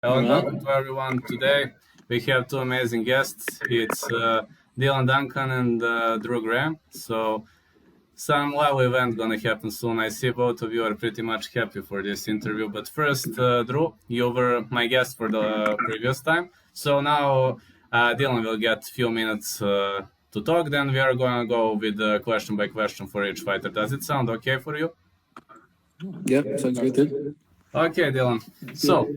Hello and Alright. welcome to everyone. Today we have two amazing guests. It's Dylan Duncan and Drew Graham. So some lovely event gonna happen soon. I see both of you are pretty much happy for this interview. But first, Drew, you were my guest for the previous time. So now Dylan will get a few minutes to talk. Then we are gonna go with question by question for each fighter. Does it sound okay for you? Yep, sounds good. Okay, Dylan. So,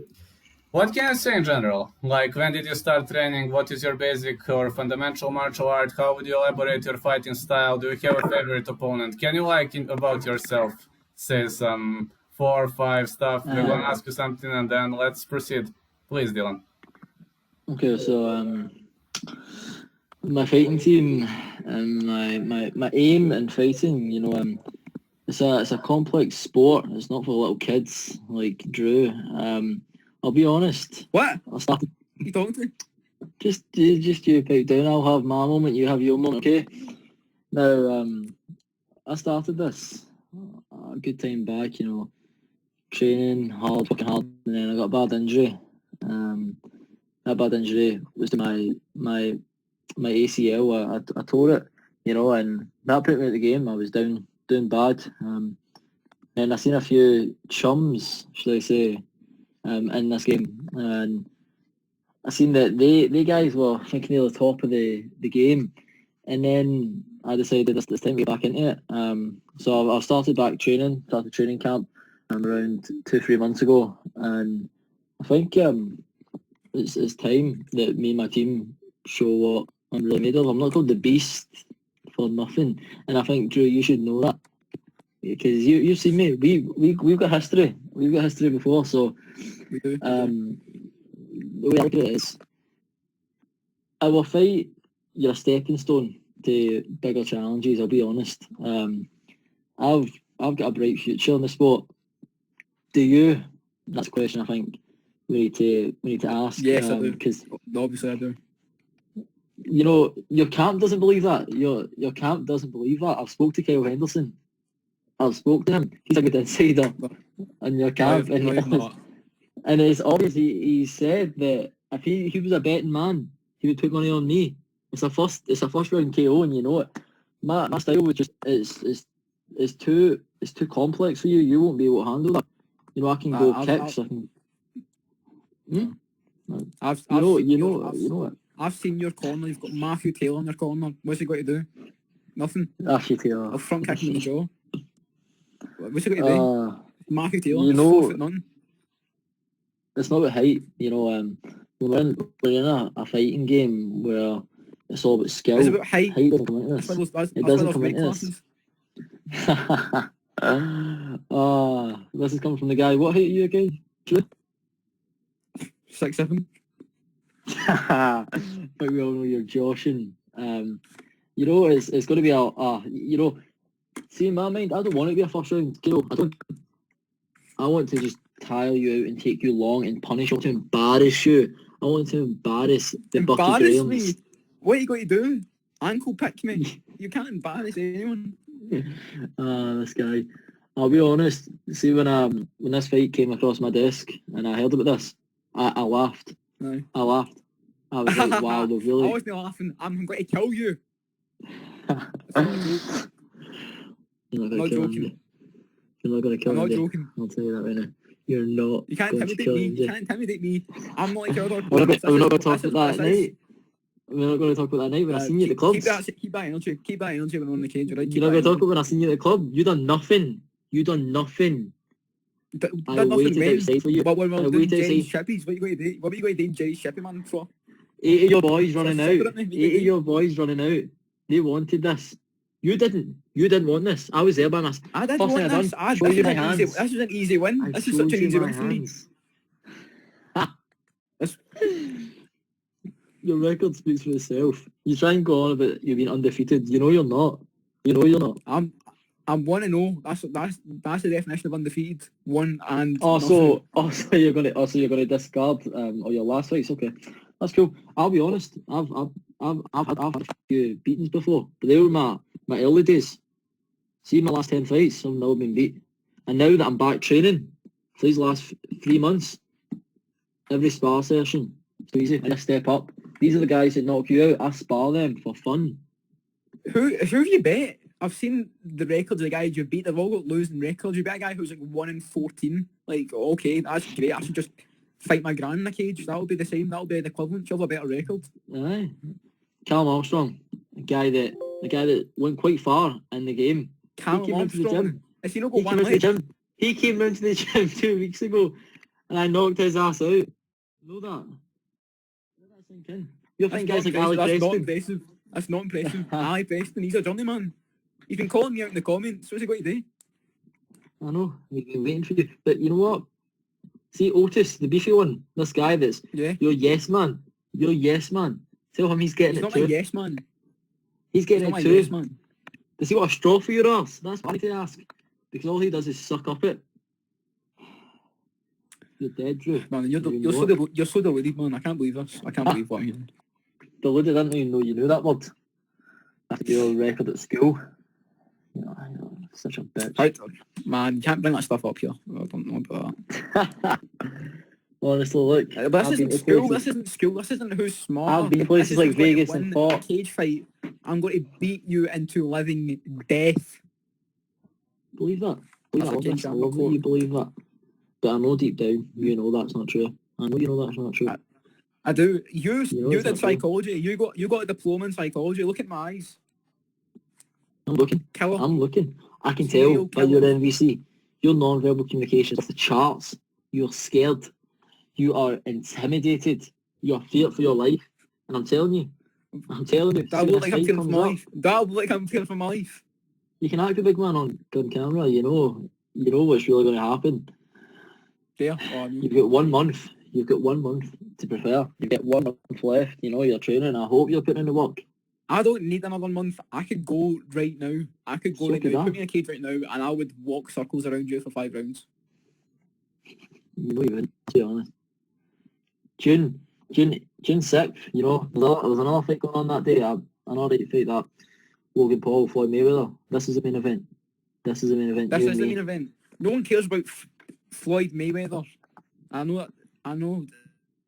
what can you say in general? Like, when did you start training? What is your basic or fundamental martial art? How would you elaborate your fighting style? Do you have a favorite opponent? Can you, about yourself, say some 4 or 5 stuff? We're going to ask you something and then let's proceed. Please, Dylan. Okay, so my fighting team and my aim in fighting, it's a complex sport. It's not for little kids like Drew. I'll be honest. What? I started. You talking to? Just you pipe down. I'll have my moment. You have your moment. Okay. Now, I started this a good time back. Training hard, working hard, and then I got a bad injury. That bad injury was to my ACL. I tore it. And that put me at the game. I was doing bad. And I seen a few chums, should I say, in this game, and I seen that they guys were thinking they were the top of the game, and then I decided it's time to get back into it. So I've started training camp around 2-3 months ago, and I think it's time that me and my team show what I'm really made of. I'm not called the Beast for nothing, and I think, Drew, you should know that, because you've seen me. We've got history. We've got history before, so We do. the way I look at it is, our fight, you're a stepping stone to bigger challenges. I'll be honest. I've got a bright future in the sport. Do you? That's a question I think we need to ask. Yes, I do. Because Obviously, I do. your camp doesn't believe that. Your camp doesn't believe that. I've spoke to Kyle Henderson. I've spoke to him. He's a good insider in your camp, and it's obvious he said that if he was a betting man, he would put money on me. It's a first round KO, and you know it. My style was just it's too complex for you. You won't be able to handle that. I can go kicks. You know it. I've seen your corner. You've got Matthew Taylor in your corner. What's he got to do? Nothing. Matthew Taylor. A front kick in the jaw. What's he got to do? Matthew Taylor. You 4'0". It's not about height. We're in a fighting game where it's all about skill. It's about height. Height doesn't come into this. It doesn't come into this. This is coming from the guy. What height are you again? 6'7". But we all know you're joshing. It's going to be see, in my mind, I don't want it to be a first round KO. I want to just tire you out and take you long and punish you, to embarrass you. I want to embarrass the Bucky Embarrass Grahams. me? What are you going to do? Ankle pick me? You can't embarrass anyone. This guy. I'll be honest. See, when this fight came across my desk and I heard about this, I laughed. No. I laughed. I was like, wow, they've really... I wasn't laughing. I'm going to kill you. You're not joking. You're not going to kill me. I'm not joking. I'll tell you that right now. You're not. You can't intimidate me. You can't intimidate me. I'm not like your other. We're not going to talk about that night. We're not going to talk about that night when I seen you at the clubs. Keep that energy. Keep that energy when we're on the cage, right? You're not going to talk about when I seen you at the club. You done nothing. I waited outside for you. But when we're doing Jerry's Chippies, what are you going to do? What are you going to do Jerry's Chippy, man, for? 8 of your boys running out. 8 of your boys running out. They wanted this. You didn't want this. I was there by myself. I didn't want this. This was an easy win. This is such an easy win for me. Your record speaks for itself. You try and go on about you being undefeated. You know you're not. I'm 1-0. That's the definition of undefeated. 1 and so you're gonna discard all your last fights. Okay, that's cool. I'll be honest. I've had a few beatings before, but they were my early days. See, my last 10 fights, I've never been beat. And now that I'm back training for these last 3 months, every spar session. So easy. I just step up. These are the guys that knock you out. I spar them for fun. Who have you bet? I've seen the records of the guys you beat. They've all got losing records. You bet a guy who's like 1-14. Like, okay, that's great. I should just fight my gran in a cage. That'll be the same. That'll be the equivalent. You'll have a better record. Aye. Callum Armstrong, the guy that went quite far in the game. Callum Armstrong. Has he not got He one came, leg? he came round to the gym 2 weeks ago, and I knocked his ass out. You know that? Let that sink in. You'll think guys like Ali That's not Preston. impressive. That's not impressive. Ali Preston, he's a journeyman. He's been calling me out in the comments. What's he got to do? I know. We've been waiting for you. But you know what? See, Otis, the beefy one, this guy that's your yes man. Your yes man. Tell him he's getting He's it not too. my yes man. He's getting He's not it my too. yes man. Does he want a straw for your ass? That's funny to ask. Because all he does is suck up it. You're dead, Drew. Man, you're so deluded, man. I can't believe this. I can't believe what I'm hearing. Deluded, I didn't even know you knew that word. After your record at school. You're such a bitch. Right, man, you can't bring that stuff up here. I don't know about that. Honestly, look. But this isn't school. This isn't school. This isn't who's smarter. I've been places like Vegas and fought. fought. A cage fight. I'm going to beat you into living death. Believe that? That's I a love Ken this. I Shamrock love that quote. you believe that. But I know deep down, you know that's not true. I know you know that's not true. I do. You know you it's did not true. psychology. You got a diploma in psychology. Look at my eyes. I'm looking. Killer. I'm looking. I can Serial tell by your killer. NVC, your non-verbal communication off the charts. You're scared. You are intimidated. You're feared for your life. And I'm telling you. That look like I'm fearing for my life. That look like I'm fearing for my life. You can act a big man on camera. You know what's really going to happen. There. Oh, I mean, You've got 1 month. You've got 1 month to prepare. You've got 1 month left. You know, you're training. I hope you're putting in the work. I don't need another month. I could go right now. I could go So right could now. I. Put me in a cage right now, and I would walk circles around you for 5 rounds. You know you wouldn't, to be honest. June 6th, you know, there was another fight going on that day. An alright fight, that Logan Paul, Floyd Mayweather. This is the main event. This is the main event. No one cares about Floyd Mayweather. I know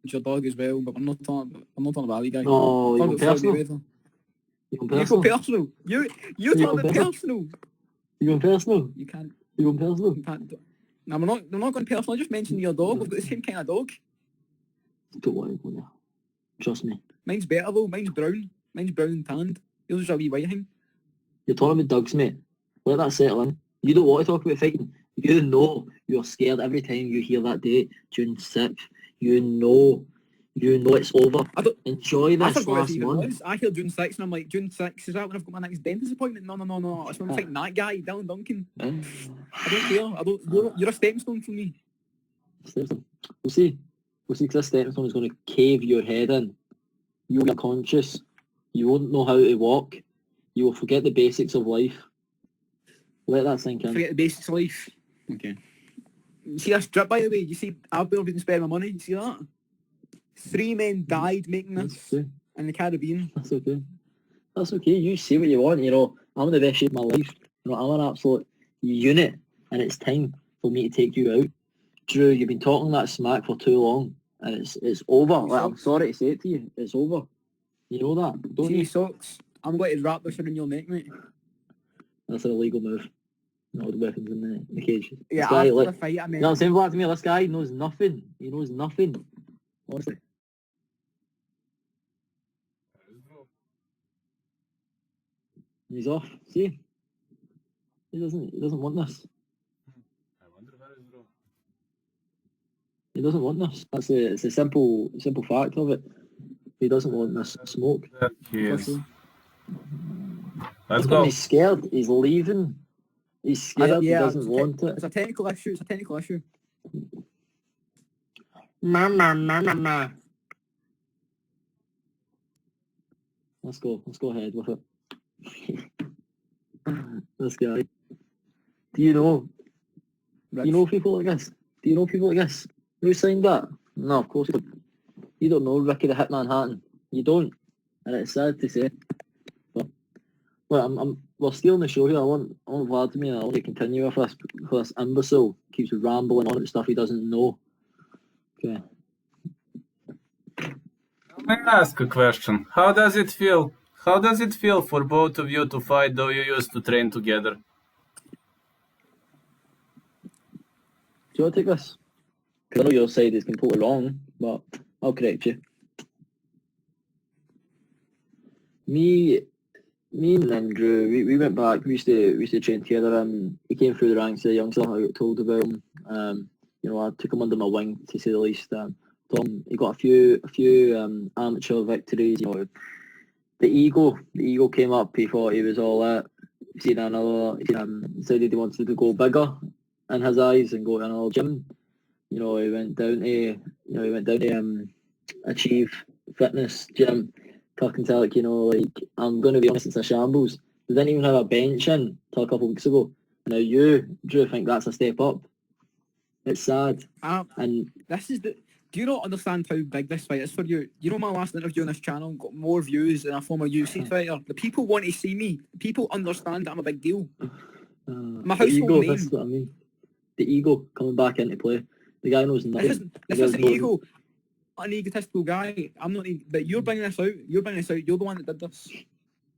it's your dog as well, but I'm not talking about Ali guy. No, I'm you talking going about Floyd personal? Mayweather. You going You go personal? personal. You're You talking going about personal? personal. You going personal? You can't. You going personal? You can't. No, I'm not going personal. I just mentioned your dog. We've got the same kind of dog. Don't worry, will you? Trust me. Mine's better though. Mine's brown. Mine's brown and tanned. Yours is a wee white thing. You're talking about Doug's, mate. Let that settle in. You don't want to talk about fighting. You know you're scared every time you hear that date, June 6th. You know it's over. Enjoy I this forgot last it even month. was. I hear June 6th and I'm like, June 6th, is that when I've got my next dentist appointment? No. It's when I'm fighting that guy, Dylan Duncan. I don't care. You're a stepping stone for me. We'll see, because this stepping stone is going to cave your head in. You'll be unconscious. You won't know how to walk. You will forget the basics of life. Let that sink in. Forget the basics of life. Okay. You see that strip, by the way? You see, I've been able to spend my money. You see that? 3 men died making this Okay. in the Caribbean. That's okay. That's okay. You say what you want. You know, I'm in the best shape of my life. You know, I'm an absolute unit, and it's time for me to take you out. Drew, you've been talking that smack for too long, and it's over. Like, I'm sorry to say it to you. It's over. You know that, don't See you? these socks? I'm going to wrap this around your neck, mate. That's an illegal move. Not the weapons in the cage. Yeah, this guy, after like, the fight, I mean... you know what I'm saying, Vlad, to me? This guy knows nothing. He knows nothing. Honestly. He's off. See? He doesn't want this. He doesn't want this. It's a simple fact of it. He doesn't want this smoke. Let's Look at him, go. he's scared. He's leaving. He's scared. He doesn't want it. It's a technical issue. Ma. Let's go ahead with it. This guy. Do you know people like this? Do you know people like this? Who signed that? No, of course you don't. You don't know Ricky the Hitman Hatton. You don't. And it's sad to say. But well, we're stealing the show here. I want Vlad to me, and I want to continue with this imbecile keeps rambling on about stuff he doesn't know. Okay. May I ask a question? How does it feel? How does it feel for both of you to fight, though you used to train together? Do you want to take this? Because I know your side is completely wrong, but I'll correct you. Me and Andrew, we went back. We used to train together. He came through the ranks of the youngster. I got told about him. I took him under my wing, to say the least. Tom, he got a few amateur victories. The ego came up. He thought he was all that. Decided he wanted to go bigger in his eyes and go to another gym. He went down to Achieve Fitness Gym. Talking to I'm going to be honest, it's a shambles. They didn't even have a bench in till a couple of weeks ago. Now you, Drew, think that's a step up. It's sad. And do you not understand how big this fight is for you? You know, my last interview on this channel got more views than a former UFC fighter. The people want to see me. The people understand that I'm a big deal. My household ego, name. that's what I mean. The ego coming back into play. The guy knows nothing. This isn't ego. I'm an egotistical guy. I'm not. But you're bringing this out. You're the one that did this.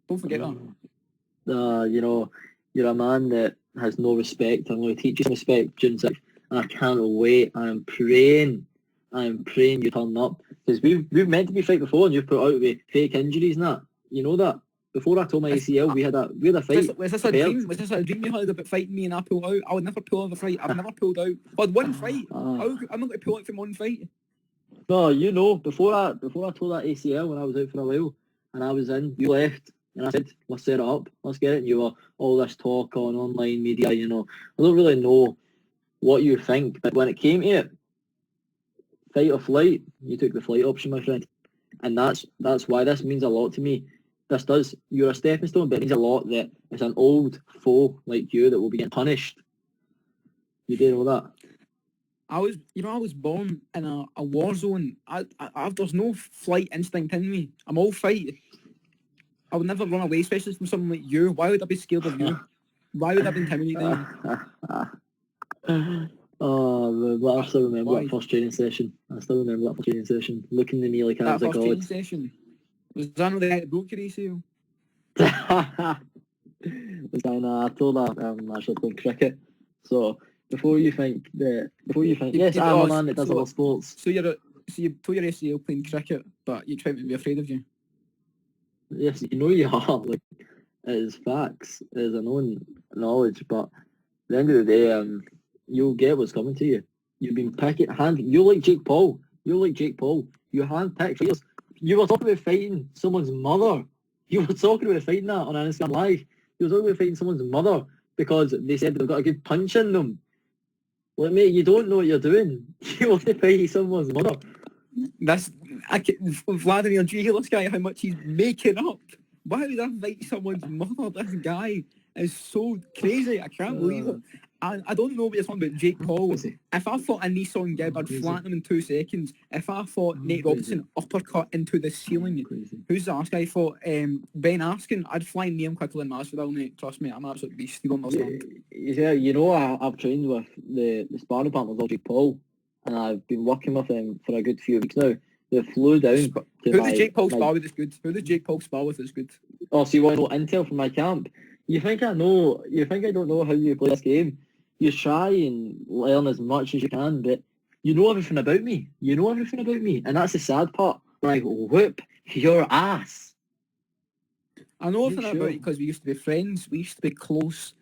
Don't forget that. You're a man that has no respect. I'm going to teach you some respect, June 6th. And I can't wait. I'm praying you turn up. Because we've meant to be fight before and you've put out with fake injuries and that. You know that? Before I told my ACL, we had a fight. Was this a dream? Was this a dream you had about fighting me and I pulled out? I would never pull out a fight. I've never pulled out. I had one fight. I'm not going to pull out from one fight. No, before I tore that ACL when I was out for a while and I was in, you left and I said, let's set it up, let's get it. And you were all this talk on online media, I don't really know what you think, but when it came to it, fight or flight, you took the flight option, my friend. And that's why this means a lot to me. This does. You're a stepping stone, but it means a lot that it's an old foe like you that will be getting punished. You do know that? I was born in a war zone. There's no flight instinct in me. I'm all fight. I would never run away, especially from someone like you. Why would I be scared of you? Why would I be intimidated? I still remember that first training session. Looking at me like I was a god. Training session? Was that not the guy that broke your ACL? I told that actually playing cricket. So before you think, yes, I'm a man that does other sports. So you tore your ACL playing cricket, but you try to be afraid of you. Yes, you are. Like, it is facts. It is a known knowledge. But at the end of the day, you'll get what's coming to you. You've been you're like Jake Paul. You hand-picked fighters. You were talking about fighting someone's mother. You were talking about fighting that on Instagram Live. You were talking about fighting someone's mother because they said they've got a good punch in them. Like, mate, you don't know what you're doing. You want to fight someone's mother. Vladimir, do you hear this guy, how much he's making up? Why would I fight someone's mother? This guy is so crazy. I can't believe it. I don't know what you're talking about, Jake Paul. If I fought a Nissan Gibb, I'd flatten him in 2 seconds. If I fought Nate Robinson, uppercut into the ceiling. Who's the last guy fought? Ben Askren, I'd fly near him quicker than Masvidal, mate. Trust me, I'm an absolute beast. You don't understand. Yeah, I've trained with the sparring partners of Jake Paul, and I've been working with them for a good few weeks now. They flew down. Who does Jake Paul spar with is good? Oh, so you want to know intel from my camp? You think I don't know how you play this game? You try and learn as much as you can, but you know everything about me. And that's the sad part. Like, whip your ass. I know everything about you because we used to be friends. We used to be close,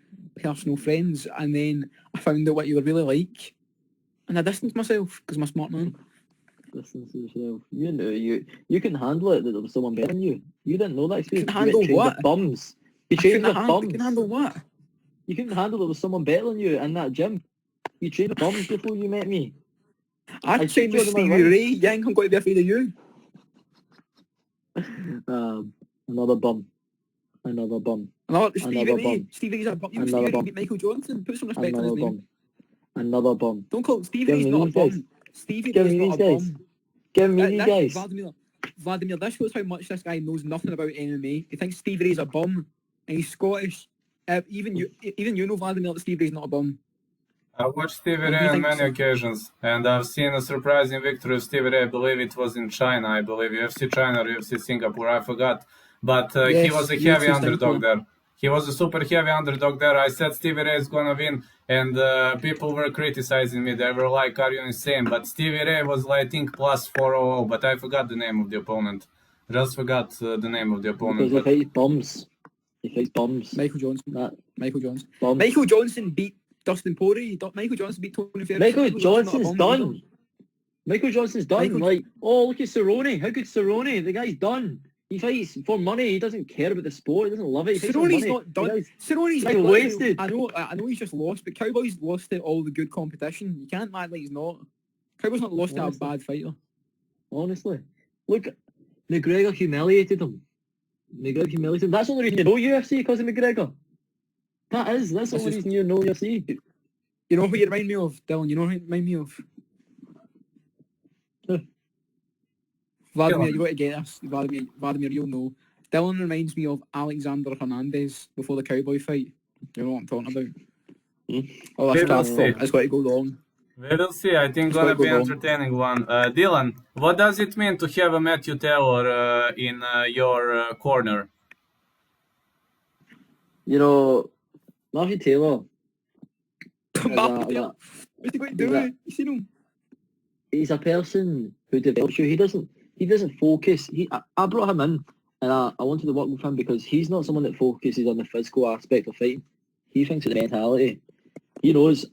personal friends. And then I found out what you were really like. And I distanced myself because I'm a smart man. Distance yourself. You know, you can handle it that there was someone better than you. You didn't know that experience. You can handle what? Bums. You trained with bums. You can handle what? You couldn't handle there was someone better than you in that gym. You trained with bums before you met me. I trained with Stevie Ray. You ain't going to be afraid of you. Another bum. Stevie Ray. Stevie Ray's a bum. You Stevie Ray beat Michael Johnson. Put some respect on his name. Another bum. Don't call Stevie Ray's not a bum. Stevie Ray's not a bum. Give me these guys. Vladimir, this shows how much this guy knows nothing about MMA. He thinks Stevie Ray's a bum, and he's Scottish. Even you know, Vladimir, that Stevie Ray's not a bum. I've watched Stevie Like, do Ray you on think many occasions, and I've seen a surprising victory of Stevie Ray. I believe it was in China. I believe UFC China or UFC Singapore. I forgot, but he was yes, a heavy UFC underdog Singapore. there. He was a super heavy underdog there. I said Stevie Ray is gonna win, and people were criticizing me. They were like, "Are you insane?" But Stevie Ray was, like, I think, plus 400, but I forgot the name of the opponent. Just forgot the name of the opponent. Because he But fights bums. He fights bums. Michael Johnson. That Michael Johnson. bums. Michael Johnson beat Dustin Poirier. Michael Johnson beat Tony Ferguson. Michael Johnson, Johnson's not a bum either. done. Michael Johnson's done. Michael- Like, oh, look at Cerrone. How good Cerrone? The guy's done. He fights for money. He doesn't care about the sport. He doesn't love it. He fights for Cerrone's money. not The done. guy's- Cerrone's Like, literally- wasted. I know he's just lost, but Cowboy's lost at all the good competition. You can't act like he's not. Cowboy's not lost to a Honestly. bad fighter. Honestly. Look, McGregor humiliated him. McGregor humiliated him. That's the only reason you know UFC, because of McGregor. That's the This only is- reason you know UFC. You know who you remind me of, Dylan? You know who you remind me of? Who? Vladimir, you got to get this. Vladimir, you'll know. Dylan reminds me of Alexander Hernandez before the Cowboy fight. You know what I'm talking about? Hmm? Oh, that's We will tough. see. It's got to go wrong. we will see. I think It's gonna quite be good on. entertaining one. Dylan, what does it mean to have a Matthew Taylor in your corner? You know, Matthew Taylor, Matthew, what's he going to is do? that- You seen him? he's a person who develops you. He doesn't focus. I brought him in, and I wanted to work with him because he's not someone that focuses on the physical aspect of fighting. He thinks of the mentality. He knows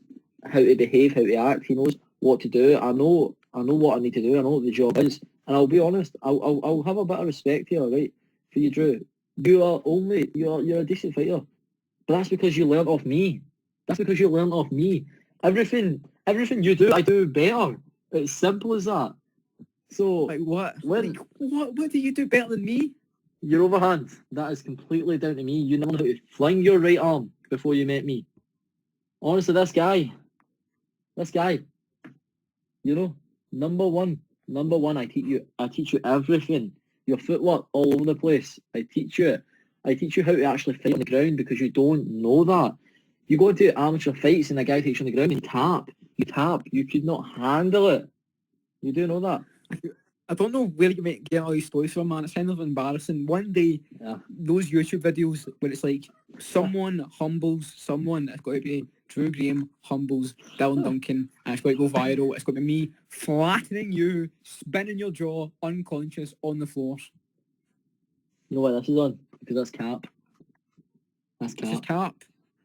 how to behave, how to act. He knows what to do. I know what I need to do. I know what the job is. And I'll be honest, I'll have a bit of respect here, right, for you, Drew. You're a decent fighter, but that's because you learnt off me. That's because you learnt off me. Everything you do, I do better. It's simple as that. So Like what? When- Like, what do you do better than me? your overhand, that is completely down to me. You know how to fling your right arm before you met me. Honestly, this guy, you know, number one, I teach you everything. Your footwork all over the place. I teach you how to actually fight on the ground because you don't know that. You go into amateur fights and a guy takes you on the ground and you tap. You could not handle it. You do know that. I don't know where you might get all these stories from, man. It's kind of embarrassing. One day, Yeah. those YouTube videos where it's like someone humbles someone, it's got to be Drew Graham humbles Dylan Duncan, and it's got to go viral. It's got to be me flattening you, spinning your jaw, unconscious on the floor. You know what this is on? Because that's cap. That's This is cap. cap.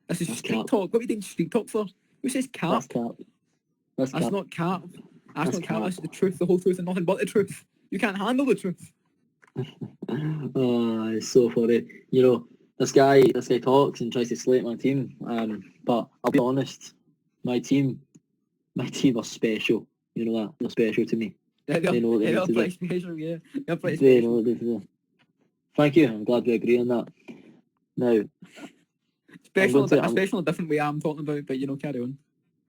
This is That's street cap. talk. What are you doing street talk for? Who says cap? That's cap. That's That's cap. not cap. That's That's not cap. cap. That's the truth, the whole truth, and nothing but the truth. You can't handle the truth. Oh, it's so funny. You know, this guy talks and tries to slate my team. But I'll be honest, my team are special. You know that? They're special to me. Yeah, They know what they they're need to pretty do. special, yeah. They're pretty They special. know what they need to do. Thank you. I'm glad we agree on that. Now, Special, going to- a special, a different way I'm talking about, but you know, carry on.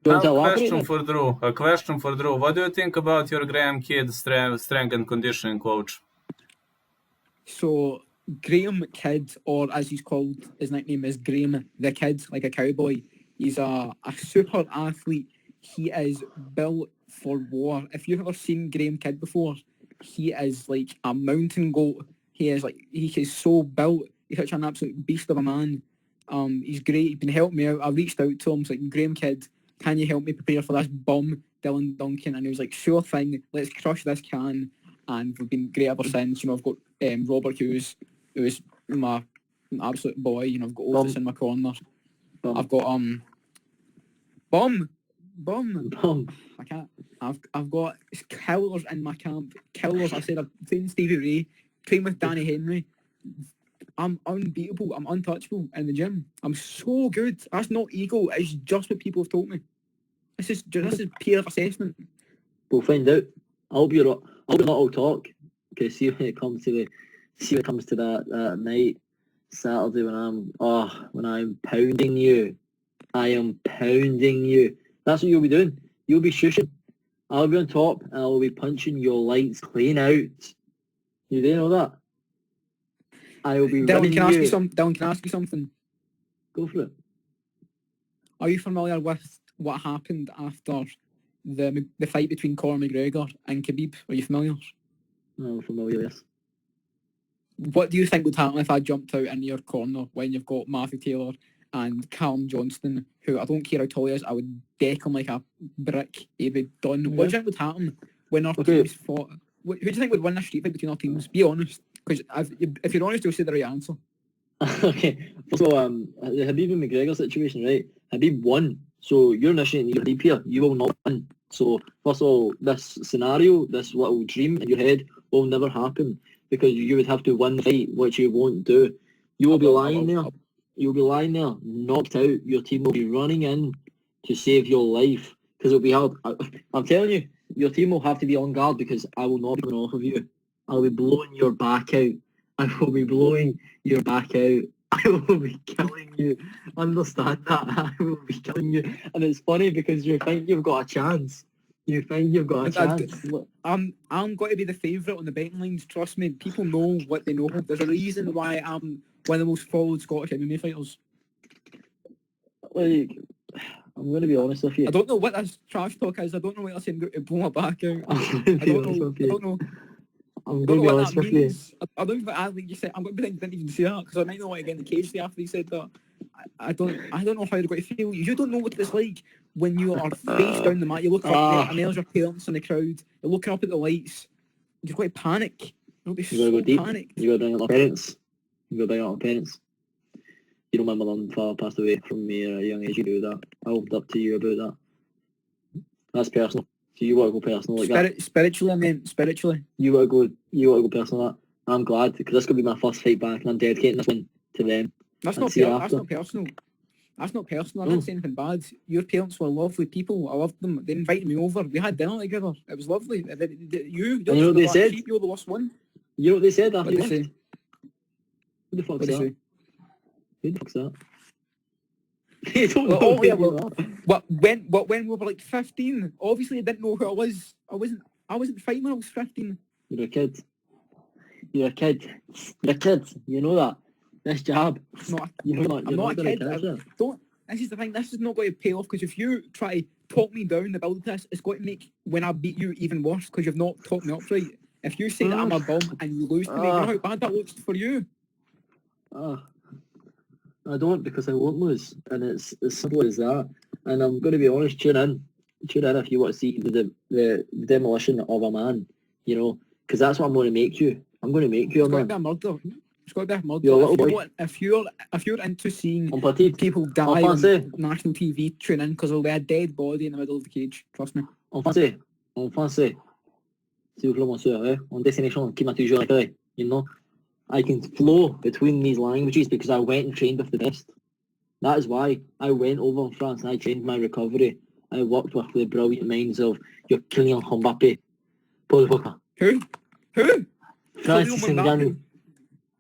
do you want Now, to a elaborate? question then? for Drew. A question for Drew. What do you think about your Graham Kidd strength and conditioning coach? So Graham Kidd, or as he's called, his nickname is Graham the Kid, like a cowboy. He's a super athlete. He is built for war. If you've ever seen Graham Kidd before, he is like a mountain goat. He is so built. He's such an absolute beast of a man. He's great. He's been helping me out. I reached out to him. It's like, Graham Kidd, can you help me prepare for this bum, Dylan Duncan? And he was like, sure thing. Let's crush this can. And we've been great ever since. You know, I've got Robert Hughes, who is my absolute boy. You know, I've got Otis in my corner. I've got Bum. I can't. I've got killers in my camp. Killers. I said I've trained Stevie Ray, trained with Danny Henry. I'm unbeatable. I'm untouchable in the gym. I'm so good. That's not ego. It's just what people have told me. This is peer assessment. We'll find out. I hope not all talk. Okay, see when it comes to that night, Saturday, when I'm pounding you. I am pounding you. That's what you'll be doing. You'll be shushing. I'll be on top and I'll be punching your lights clean out. You didn't know that? I will be Dylan, running can I ask you. you something? Dylan, can I ask you something? Go for it. Are you familiar with what happened after the fight between Conor McGregor and Khabib? Are you familiar? No, I'm familiar, yes. What do you think would happen if I jumped out in your corner when you've got Matthew Taylor and Callum Johnston, who I don't care how tall he is, I would deck him like a brick. He'd be done. What do you think would happen when our teams fought? Who do you think would win a street fight between our teams? Be honest, because if you're honest, you'll say the right answer. Okay, so the Habib and McGregor situation, right? Habib won, so you're initiating your Habib here. You will not win. So first of all, this scenario, this little dream in your head, will never happen because you would have to win the fight, which you won't do. You will be lying there. You'll be lying there, knocked out. Your team will be running in to save your life because it'll be hard. I'm telling you, your team will have to be on guard because I will not be going off of you. I'll be blowing your back out. I will be blowing your back out. I will be killing you. Understand that? I will be killing you. And it's funny because you think you've got a chance. You think you've got a chance. I'm going to be the favourite on the betting lines. Trust me, people know what they know. There's a reason why I'm one of the most followed Scottish MMA fighters. Like, I'm going to be honest with you. I don't know what this trash talk is. I don't know what you're saying to blow my back out. I don't know. I'm going to be honest with you. I don't even, like you said, I'm going to pretend I didn't even say that because I might not want to get in the cage after you said that. I don't know how you're going to feel. You don't know what it's like when you are face down the mat. You look up and there's your parents in the crowd. You're looking up at the lights. You're going to panic. You'll be so panicked. You got to bring up my parents. You know my mother and father passed away from me at a young age. You do that. I opened up to you about that. That's personal. So you want to go personal like that? Spiritually, I mean, spiritually. You want to go personal like that? I'm glad because this could be my first fight back and I'm dedicating this one to them. That's not personal. That's not personal. I didn't say anything bad. Your parents were lovely people. I loved them. They invited me over. We had dinner together. It was lovely. You know what they said? You're the worst one. You know what they said after? What did they say? Who the fuck's that? Who the fuck's that? When we were like 15, obviously I didn't know who I was. I wasn't fighting when I was 15. You're a kid. You know that. This job. I'm not a kid. This is the thing. This is not going to pay off because if you try to talk me down the build of this, it's going to make when I beat you even worse because you've not talked me up right. If you say that I'm a bum and you lose to me, you know how bad that looks for you. I don't because I won't lose, and it's as simple as that. And I'm going to be honest. Tune in if you want to see the demolition of a man. You know, because that's what I'm going to make you. I'm going to make you a man. It's got to be a murder. If you're into seeing people die on national TV, tune in because there'll be a dead body in the middle of the cage. Trust me. En français. Si vous voulez monsieur, en destination qui m'a toujours accueilli. You know, I can flow between these languages because I went and trained with the best. That is why I went over in France and I trained my recovery. I worked with the brilliant minds of your Kylian Mbappe, Paul Walker. Who? Francis Ngannou.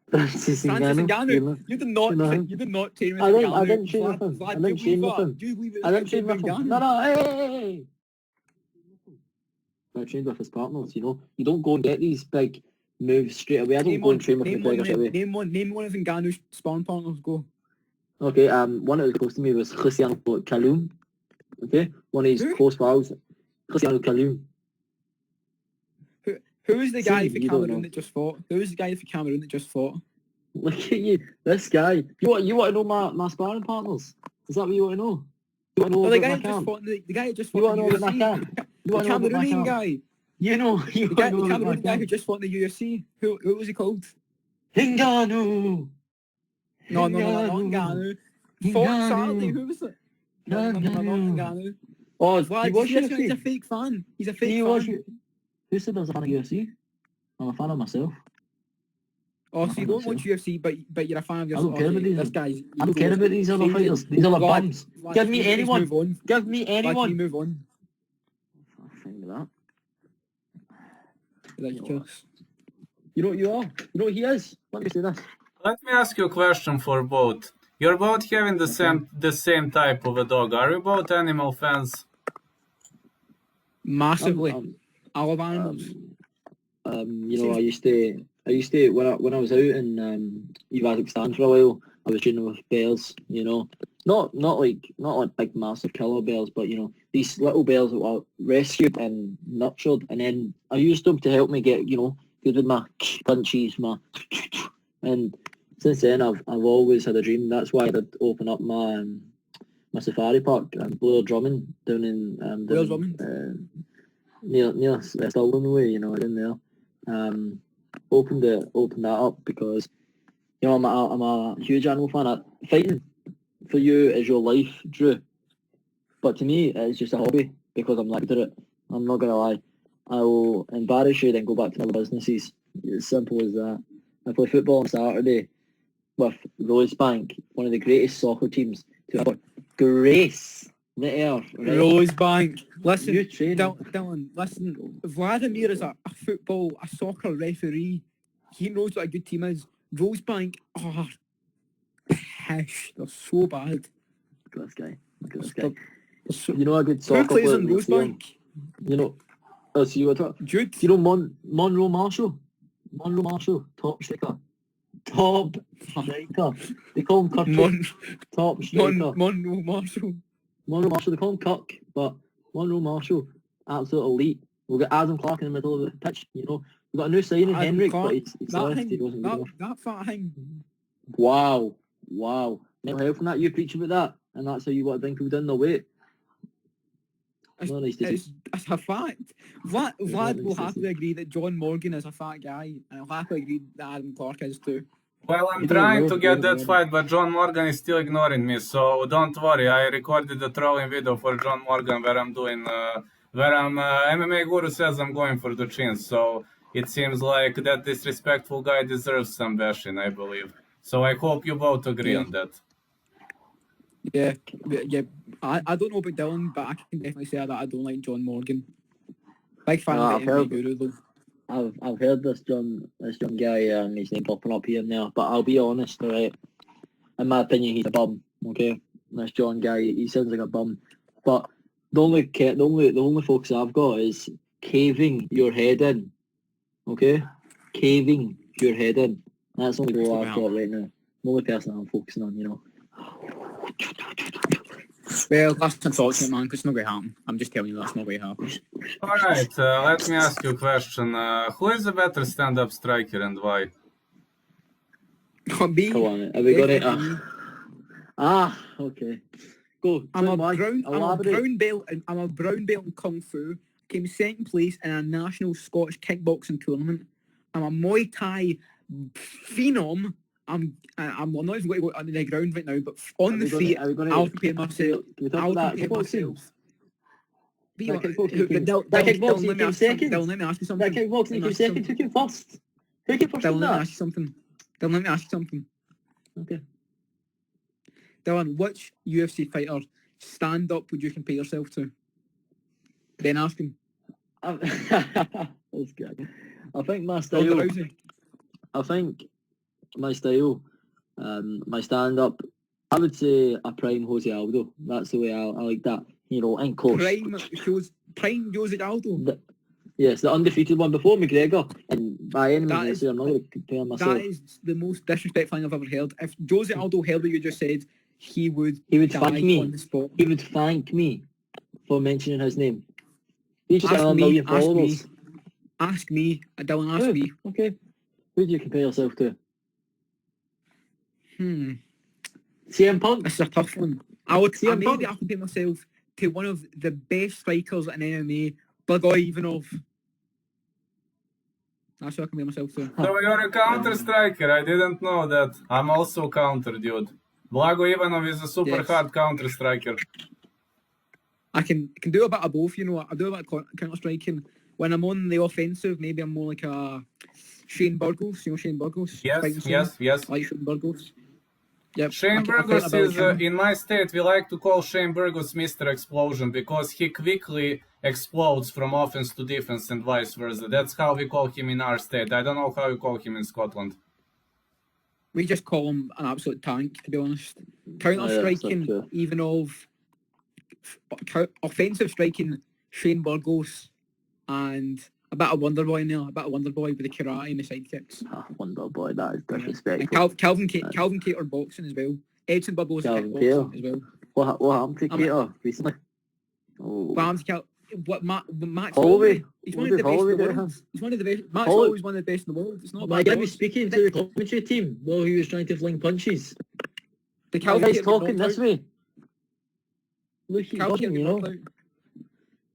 Francis Ngannou. You did not train with Ngannou. I didn't train with him. I didn't train with him. Do you believe it? I didn't train with him. No, hey. I trained with his partners, you know. You don't go and get these big moves straight away. I don't go and train with the players straight away. Name one of Ngannou's sparring partners, go. Okay, one that was close to me was Cristiano Kaloum. Okay? One of his close pals. Cristiano Kaloum. Who is the guy for Cameroon that just fought? Who is the guy for Cameroon that just fought? Look at you, this guy. You want to know my sparring partners? Is that what you want to know? You want to know the guy that just fought you want to know about my camp? The Cameroonian guy. The Cameroonian guy who just fought in the UFC. Who was he called? Ngannou. No, not Ngannou. Fought Saturday. Who was it? No, not Ngannou. Oh, he's a fake fan. He's a fake fan. Who said I was a fan of UFC? I'm a fan of myself. Oh, so you don't watch UFC, but you're a fan of yourself. I don't care about these. This guy's. I don't care about these other fighters. These other bums. Give me anyone. Give me anyone. Can you move on? Think about that. Ridiculous. You know what you are? You know what he is? Let me say this. Let me ask you a question for both. You're both having the same type of a dog. Are you both animal fans? Massively. I love animals. You know, I used to when I was out in Kazakhstan for a while, I was training with bears, you know. not like big massive killer bears, but you know, these little bears that were rescued and nurtured, and then I used them to help me get, you know, good with my punches, and since then I've always had a dream. That's why I did open up my safari park and Blair Drummond down in Where's down, Drummond? near Stirling way, you know, in there. Opened that up because, you know, I'm a huge animal fan. Fighting for you is your life, Drew. But to me, it's just a hobby because I'm like, it. I'm not gonna lie. I will embarrass you, then go back to my businesses. It's simple as that. I play football on Saturday with Rosebank, one of the greatest soccer teams to ever grace the earth. Right? Rosebank. Listen, You train. Dylan, listen. Vladimir is a soccer referee. He knows what a good team is. Rosebank are pish. They're so bad. Look at this guy. Look at this They're- guy. they're so- You know a good Who soccer plays player. on when you see him? Rosebank? You know. Oh, so you were talking. Jude. You know Monroe Marshall. Monroe Marshall, top striker. Top striker. They call him Kirk. Top striker. Monroe Marshall. Monroe Marshall, they call him Kirk, but Monroe Marshall, absolute elite. We've got Adam Clark in the middle of the pitch, you know. We've got a new signing, Adam Henrik, Clark, but he's That left, thing, he wasn't good that, enough. that fat thing. Wow. Mental health and that, you preach about that, and that's how you want to bring people down the weight. Not nice to see. It's a fact. Vlad not will nice to happily agree that John Morgan is a fat guy, and I'll happily agree that Adam Clark is too. Well, I'm You don't trying know, to you get don't that know. fight, but John Morgan is still ignoring me. So don't worry. I recorded the trolling video for John Morgan where I'm doing, MMA Guru says I'm going for the chin. So it seems like that disrespectful guy deserves some bashing, I believe. So I hope you both agree Yeah. on that. Yeah. I don't know about Dylan, but I can definitely say that I don't like John Morgan. Big fan Ah, of I've the heard- MMA Guru though. I've heard this young guy, his name popping up here and there, but I'll be honest, alright. In my opinion, he's a bum. Okay, this John guy, he sounds like a bum. But the only focus I've got is caving your head in. Okay, caving your head in. That's the only goal I've got right now. The only person I'm focusing on, you know. Well, that's unfortunate, man, because it's not going to happen. I'm just telling you that's not going to happen. All right, let me ask you a question. Who is a better stand-up striker and why? Me, Come on, have we got it? definitely me. Okay. Go. I'm a Why? brown Elaborate. belt in Kung Fu. Came second place in a national Scottish kickboxing tournament. I'm a Muay Thai phenom. I'm not even going to go on the ground right now, but on the feet, I'll compare myself. Can we talk I'll about compare kickboxing? myself. That kickboxing Dylan, came- Dylan, that Dylan, kickboxing let me came ask you something. second. Dylan, let me ask you something. That kickboxing Let me came ask you second. something. Who came first? Who came first Dylan, in let me that? ask you something. Dylan, let me ask you something. Okay. Dylan, which UFC fighter stand up would you compare yourself to? Then ask him. That's good. I think my Ronda style. Rousey. I think my style, my stand-up. I would say a prime Jose Aldo. That's the way I like that. You know, in close. Prime Jose Aldo. Yes, the undefeated one before McGregor. And by any That means, is- I'm not going to compare myself. That is the most disrespectful thing I've ever heard. If Jose Aldo heard what you just said, he would He would die thank me. on the spot. He would thank me for mentioning his name. He's just Ask got a me, million ask followers. Ask me, Dylan, ask Who? me. Okay. Who do you compare yourself to? CM Punk? This is a tough one. CM Punk? Maybe I'll compare myself to one of the best strikers in MMA, Blagoy Ivanov. That's who I compare myself to. So you're a counter striker. I didn't know that. I'm also counter, dude. Blago Ivanov is a super Yes. hard counter striker. I can do a bit of both, you know. I do a bit of counter striking. When I'm on the offensive, maybe I'm more like a Shane Burgos. You know Shane Burgos? Fighting scene. Yes. I like Shane Burgos. Yep. Shane Burgos is, in my state, we like to call Shane Burgos Mr. Explosion because he quickly explodes from offense to defense and vice versa. That's how we call him in our state. I don't know how you call him in Scotland. We just call him an absolute tank, to be honest. Counter striking, true. Ivanov. Offensive striking, Shane Burgos. And a bit of Wonder Boy in there. A bit of Wonder Boy with the karate and the side kicks. Wonder Boy, that is And disrespectful. Calvin Cater boxing as well. Edson Barbosa Calvin kickboxing as well. What happened to I'm- Cater recently? Oh. But Max Holloway. Holloway, he's What one of did the best in Holloway the do to world. him? He's one of the best. Max Holloway- Holloway's one of the best in the world. It's not My bad. guy was speaking to the commentary team while he was trying to fling punches. The My Calvin guy's Keita got talking knocked this out. way. Look, he's Calvin talking, Keita you got know. knocked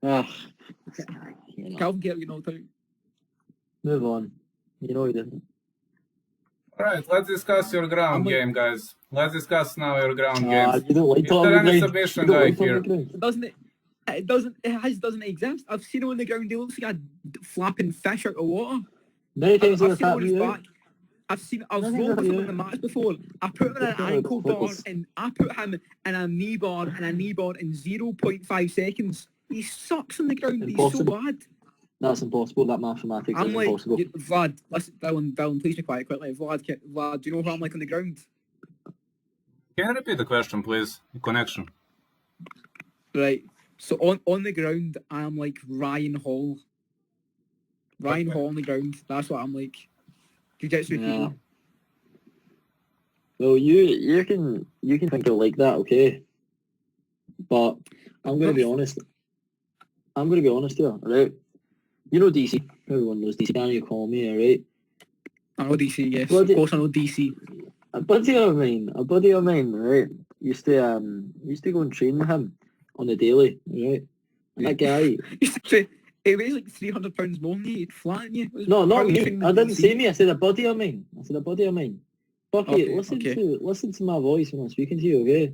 out. Ah, this guy, you know. Calvin Keita got knocked out. Move on. You know he didn't. Alright, let's discuss your ground I'm like- game, guys. Let's discuss now your ground Ah, games. you don't like Is talking there on any the ground. submission You don't guy like talking here? on the ground. Doesn't exist. I've seen him on the ground. He looks like a flapping fish out of water. Many times I've he'll seen him tap on his you out. back. I've Nothing rolled about with him you. in the match before. I put him in an Nothing ankle about bar flippers. and I put him in a knee bar in 0.5 seconds. He sucks on the ground. He's so Impossible. bad. That's impossible. That mathematics I'm is like, impossible. Vlad, listen, Dylan, please be quiet quickly. Vlad, do you know what I'm like on the ground? Can you repeat the question, please? Connection. Right. So on the ground, I am like Ryan Hall. Ryan Okay. Hall on the ground. That's what I'm like. Jiu-jitsu Yeah. people. Well, you can think you're like that, okay? But I'm gonna be honest. I'm gonna be honest here, alright? You know DC. Everyone knows DC. Can you call me, alright? I know DC, yes. Bloody- Of course I know DC. A buddy of mine, right? Used to go and train with him on the daily, right? And that guy. He weighs like 300 pounds more than you. He'd flatten you. No, How not are you me. training I with didn't DC? say me. I said a buddy of mine. Bucky, Okay, listen to my voice when I'm speaking to you, okay?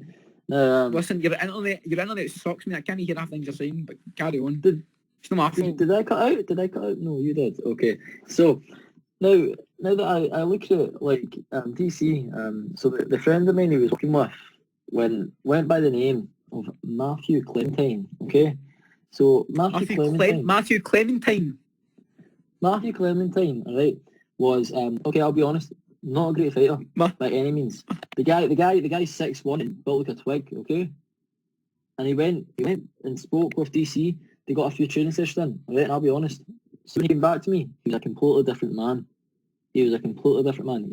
Listen, your internet sucks me. I can't hear everything you're saying, but carry on. Did- It's not my fault. Did I cut out? Did I cut out? No, you did. Okay. So now that I look at like DC, so the friend of mine he was working with went by the name of Matthew Clementine. Okay. So Matthew Clementine. Matthew Clementine. Matthew Clementine, all right, was okay. I'll be honest, not a great fighter by any means. The guy's 6'1" and built like a twig, okay. And he went and spoke with DC. They got a few training sessions in, all right. And I'll be honest, so when he came back to me, he was a completely different man. He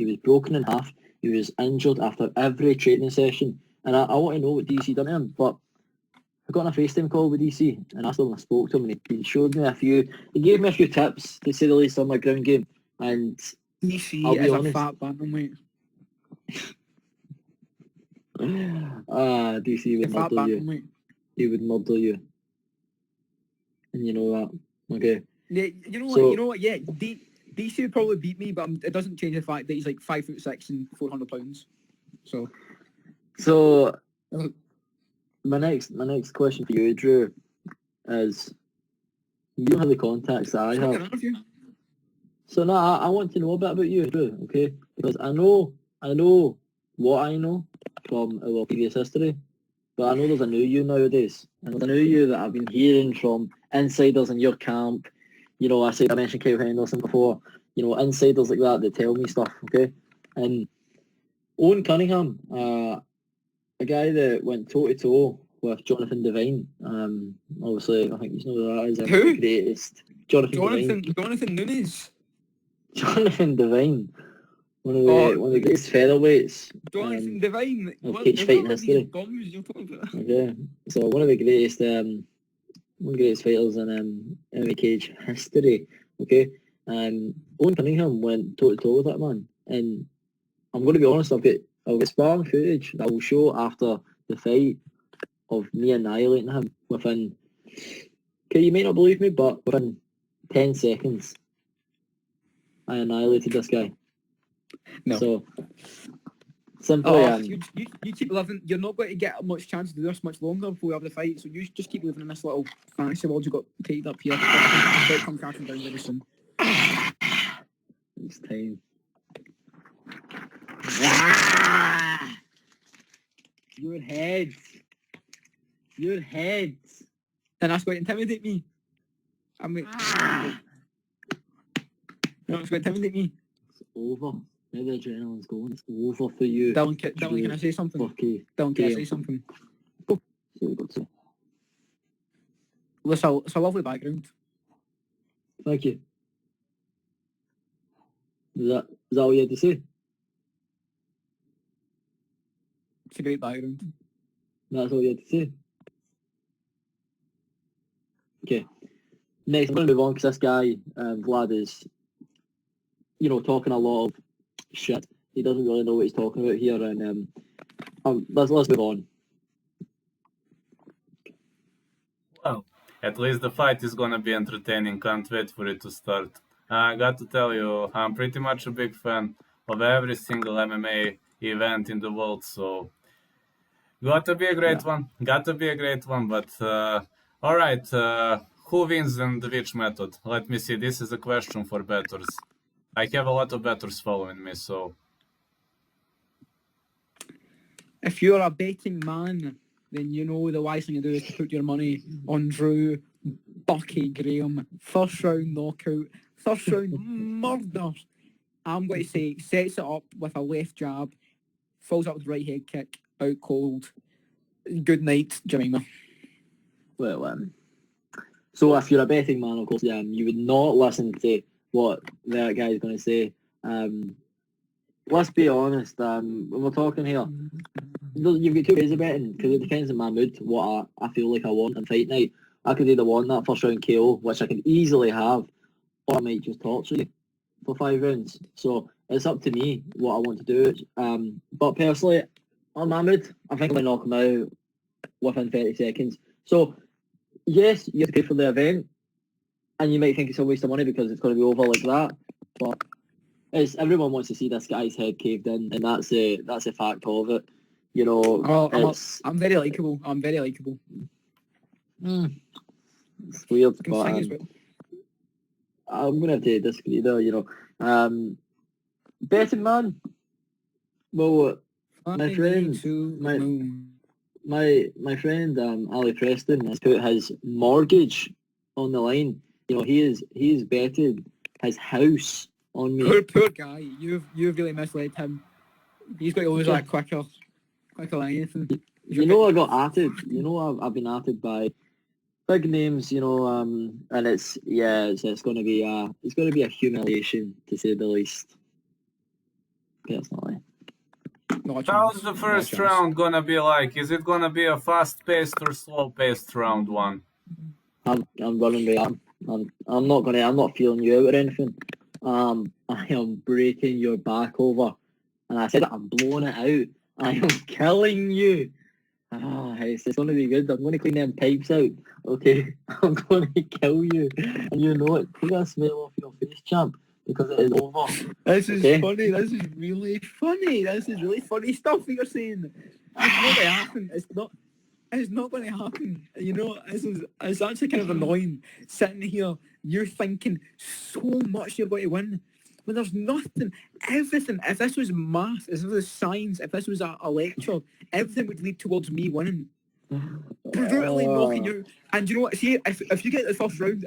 was broken in half. He was injured after every training session. And I want to know what DC done to him, but I got on a FaceTime call with DC and I spoke to him and he showed me he gave me a few tips to say the least on my ground game. And DC I'll be is a honest. fat bantamweight. DC A would fat murder you. bantamweight. He would murder you. And you know that. Okay. Yeah, you know what? Yeah, DC would probably beat me, but it doesn't change the fact that he's like 5'6" and 400 pounds. So My next question for you, Drew, is you don't have the contacts that I It's like an have. interview. So now I want to know a bit about you, Drew, okay? Because I know what I know from our previous history, but I know there's a new you nowadays. And there's a new you that I've been hearing from insiders in your camp. You know, I mentioned Kyle Henderson before. You know, insiders like that tell me stuff, okay? And Owen Cunningham, a guy that went toe-to-toe with Jonathan Devine. Obviously, I think you know who that is. Who? The greatest. Jonathan Nunes. Devine, one of Oh, the greatest featherweights. Jonathan Devine. of What cage is fighting that with history. these bums you're talking about? Okay, so one of the greatest fighters in MMA cage history. Okay, and Owen Cunningham went toe-to-toe with that man, and I'm going to be honest. I've got sparring footage that I will show after the fight of me annihilating him within. Okay, you may not believe me, but within 10 seconds, I annihilated this guy. No. So simply, You keep living. You're not going to get much chance to do this much longer before we have the fight. So you just keep living in this little fantasy world you got taped up here. But come crashing down very soon. it's time. Your head. And that's going to intimidate me. I mean, it's going to intimidate me. It's over. Now the adrenaline's going. It's over for you. Dylan, can I say something? Fucky. Dylan, can I damn. say something? See what you got to say. Well, it's a lovely background. Thank you. Is that all you had to say? It's a great background. That's all you had to say. Okay. Next, I'm going to move on because this guy, Vlad, is, talking a lot of shit. He doesn't really know what he's talking about here, and let's move on. Well, at least the fight is gonna be entertaining. Can't wait for it to start. I got to tell you, I'm pretty much a big fan of every single MMA event in the world, so got to be a great one. Got to be a great one, but all right. Who wins and which method? Let me see. This is a question for bettors. I have a lot of bettors following me, so If you're a betting man, then you know the wise thing to do is to put your money on Drew Bucky Graham. First round knockout, first round murder. I'm going to say sets it up with a left jab, follows up with right head kick, out cold. Good night, Jemima. Well, so if you're a betting man, of course, you would not listen to what that guy is going to say. Let's be honest, when we're talking here, you've got two ways of betting, because it depends on my mood, what I feel like I want on fight night. I could either want that first round KO, which I can easily have, or I might just torture you for 5 rounds. So it's up to me what I want to do. But personally, on my mood, I think I'm going to knock him out within 30 seconds. So, yes, you have to pay for the event, and you might think it's a waste of money because it's going to be over like that, but everyone wants to see this guy's head caved in, and that's a fact of it. I'm very likeable. It's weird, but I'm going to have to disagree there, betting man, well, my friend, my friend Ali Preston has put his mortgage on the line. He's betted his house on me. Poor guy. You've really misled him. He's got to lose that quicker than anything. I got arted. I've been arted by big names. And it's going to be a humiliation, to say the least. Personally. how's the first round gonna be like? Is it gonna be a fast-paced or slow-paced round one? I'm not feeling you out or anything. I am breaking your back over, and I said I'm blowing it out. I am killing you. It's going to be good. I'm going to clean them pipes out. Okay, I'm going to kill you, and you know it. Take that smell off your face, champ, because it is over. This is funny. This is really funny. This is really funny stuff that you're saying. It's not going to happen. It's not going to happen. It's actually kind of annoying sitting here. You're thinking so much you're going to win. When there's nothing, everything, if this was math, if this was science, if this was a lecture, everything would lead towards me winning. Brutally knocking you. And you know what? See, if you get to the first round,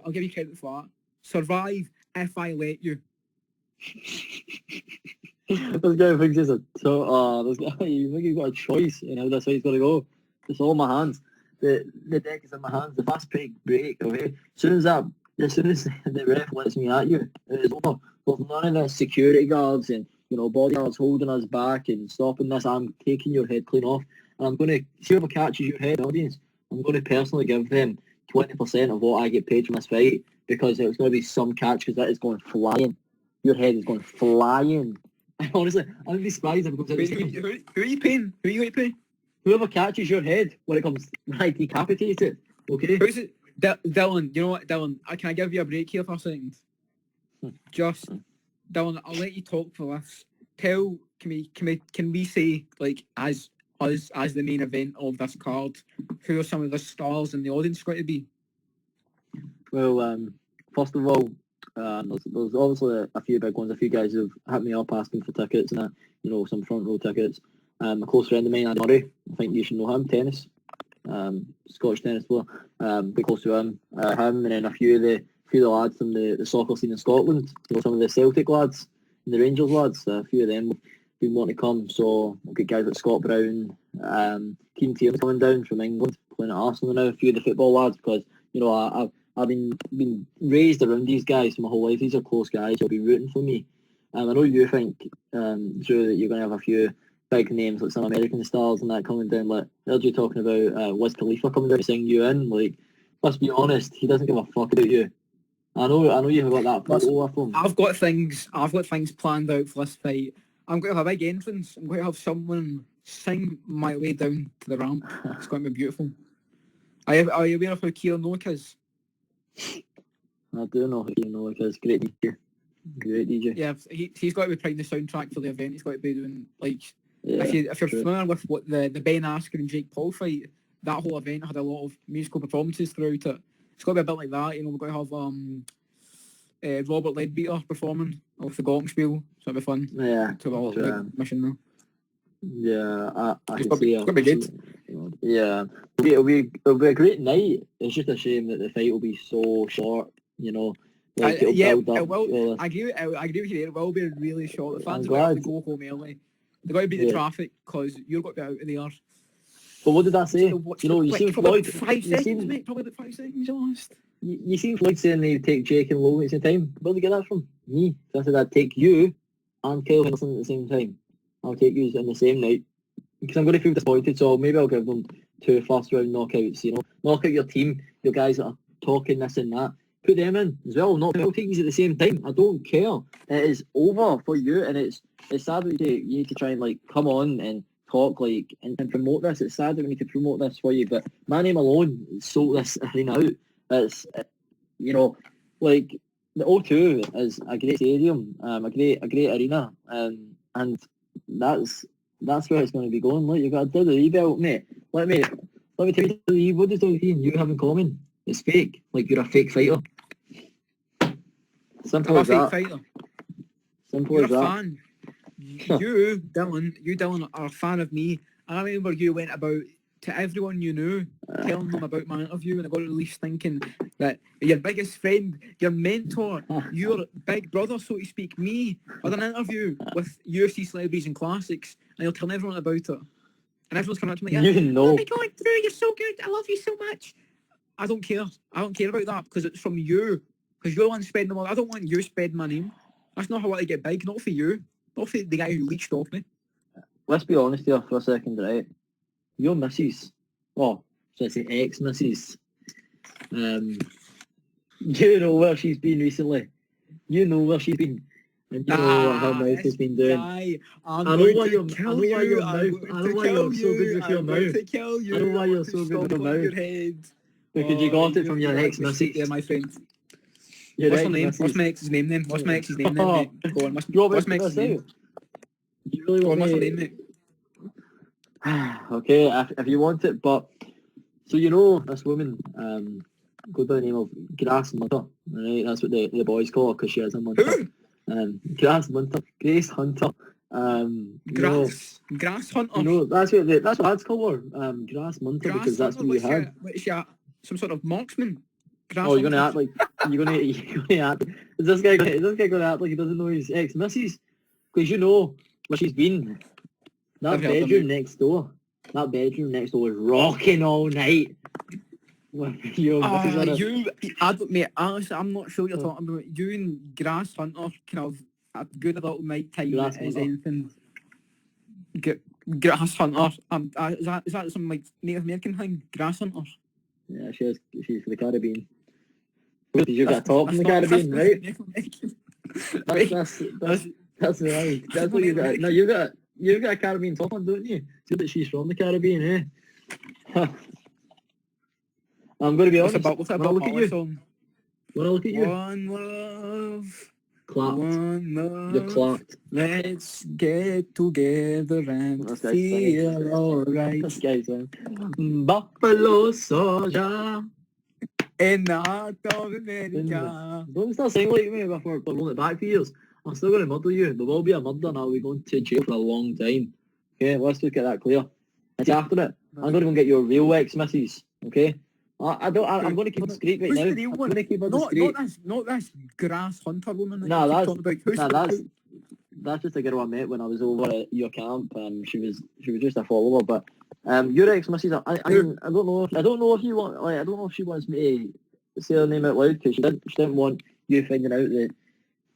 I'll give you credit for that. Survive if I let you. This guy thinks it's you think he's got a choice in how this fight's going to go. It's all in my hands. The deck is in my hands. The fast break, okay? As soon as the ref lets me at you, it is over. There's none of the security guards and bodyguards holding us back and stopping this. I'm taking your head clean off, and I'm going to see whoever catches your head, audience. I'm going to personally give them 20% of what I get paid from this fight, because it's going to be some catch, because that is going flying. Your head is going flying. Honestly, I'd be surprised if it comes out. Who are you paying? Who are you going to pay? Whoever catches your head when it comes right decapitated. Okay. Who's it? Dylan, you know what, Dylan? Can I give you a break here for a second? Just, Dylan, I'll let you talk for this. Can we say, like, as the main event of this card, who are some of the stars in the audience going to be? Well, first of all, there's obviously a few big ones. A few guys who've hit me up asking for tickets and that, some front row tickets. A close friend of mine, Andy Murray, I think you should know him, tennis, Scottish tennis player, be close to him, and then a few of the lads from the soccer scene in Scotland, some of the Celtic lads and the Rangers lads, a few of them have been wanting to come, so we've got guys like Scott Brown, Keane Tierney coming down from England, playing at Arsenal now, a few of the football lads, because, I've been raised around these guys for my whole life. These are close guys who'll be rooting for me. I know you think, Drew, that you're going to have a few big names like some American stars and that coming down. Like, heard you talking about Wiz Khalifa coming down to sing you in. Like, let's be honest, he doesn't give a fuck about you. I know you've got that photo of him. I've got things planned out for this fight. I'm going to have a big entrance. I'm going to have someone sing my way down to the ramp. It's going to be beautiful. Are you aware of who Keelan Noak is? I do know who Keelan Noak is. Great DJ. Great DJ. Yeah, he's got to be playing the soundtrack for the event. He's got to be doing, like, Yeah, if you're familiar with what the Ben Askren and Jake Paul fight, that whole event had a lot of musical performances throughout it. It's got to be a bit like that. You know, we're going to have Robert Leadbeater performing off the Glockenspiel, so it'll be fun. Yeah. To have a little mission now. Yeah, I It's can see going to be good. Yeah, it'll be a great night. It's just a shame that the fight will be so short. You know, like it'll build up. It will. all I agree with you there. It will be really short. The fans I'm have got to glad. go home early. They've got to beat the Yeah. traffic because you've got to be out of there. But what did I say? So You know, you seen probably Floyd. about 5 You seconds, seen mate. Probably about 5 seconds, you lost. you seen Floyd saying they take Jake and Logan at the same time. Where did you get that from? Me. So I said I'd take you and Kyle Henderson at the same time. I'll take you on the same night because I'm going to feel disappointed. So maybe I'll give them 2 first round knockouts. You know, knock out your team, your guys that are talking this and that. Put them in as well. I'll take these at the same time. I don't care. It is over for you, and it's sad that you need to try and like come on and talk like and promote this. It's sad that we need to promote this for you, but my name alone sold this arena out. It's you know, like the O2 is a great stadium, a great arena, and that's where it's going to be going. Like, you've got a WWE belt, mate. Let me tell you, WWE, what does WWE and you have in common? It's fake. Like, you're a fake fighter. Simple I'm a as fake that. fighter. Simple You're as a that. fan. You, Dylan, are a fan of me. And I remember you went about to everyone you knew, telling them about my interview, and I got released thinking that your biggest friend, your mentor, your big brother, so to speak, me, had an interview with UFC celebrities and classics, and you're telling everyone about it. And everyone's coming up to me, You know. oh my God, Drew, you're so good. I love you so much. I don't care. I don't care about that because it's from you. Because you're the one spreading the word. I don't want you spreading my name. That's not how I want to get big. Not for you. Not for the guy who leached off me. Let's be honest here for a second, right? Your missus, should I say ex-missus, you know where she's been recently. You know where she's been. And you know what her mouth has been doing. I know why you're so good with your mouth. I know why you're so good with your mouth. Because you got it from your ex-missus. Yeah, my friend. Your What's her name? ex-missus. What's my ex's name then? What's my ex's name then, mate? Go on. You want me What's to my put ex's this name? out? You really Go on, want what's her me... name, mate? Okay, if you want it, but... So you know this woman, go by the name of Grass Munter, right? That's what the boys call her because she has a munter. Grass Munter, Grace Hunter. Grass Hunter. You know, that's what lads call her. Grass Munter, because that's what you had. What is she at? Some sort of marksman? Grass Oh, you're gonna Hunter? act like you're gonna act. Is this guy gonna act like he doesn't know his ex-missus? Because you know where she's been. That I've heard them, bedroom next door. That bedroom next door was rocking all night. With your missus in it. Mate, honestly, I'm not sure what you're talking about. You and Grass Hunter kind of a good little night time Grass as Hunter. anything. Grass Hunter. Is that some like Native American thing? Grass Hunter. Yeah, she's from the Caribbean. Did you get a top from the Caribbean, right? That's right. That's what you got. No, you've got a Caribbean top on, don't you? See that she's from the Caribbean, eh? I'm going to be honest. What's that about? Look at you. Song? When I look at you, One love. clapped. One love. You're clapped. Let's get together and This guy's singing. feel alright. This guy's Buffalo Soldier. In the heart of America. Don't start singing like me before we're rolling it back for years. I'm still going to murder you. There will be a murder and I'll be going to jail for a long time. Okay, let's just get that clear. And after it, I'm going to go and get your real ex-missus. Okay? I'm going to keep it discreet right Who's now. the real I'm one? going to keep it discreet. Not this Grass Hunter woman that Nah, you keep that's- talking about. Who's nah, the- That's just a girl I met when I was over at your camp. She was just a follower, but your ex-missus, I don't know if you want, like, I don't know if she wants me to say her name out loud because she didn't want you finding out that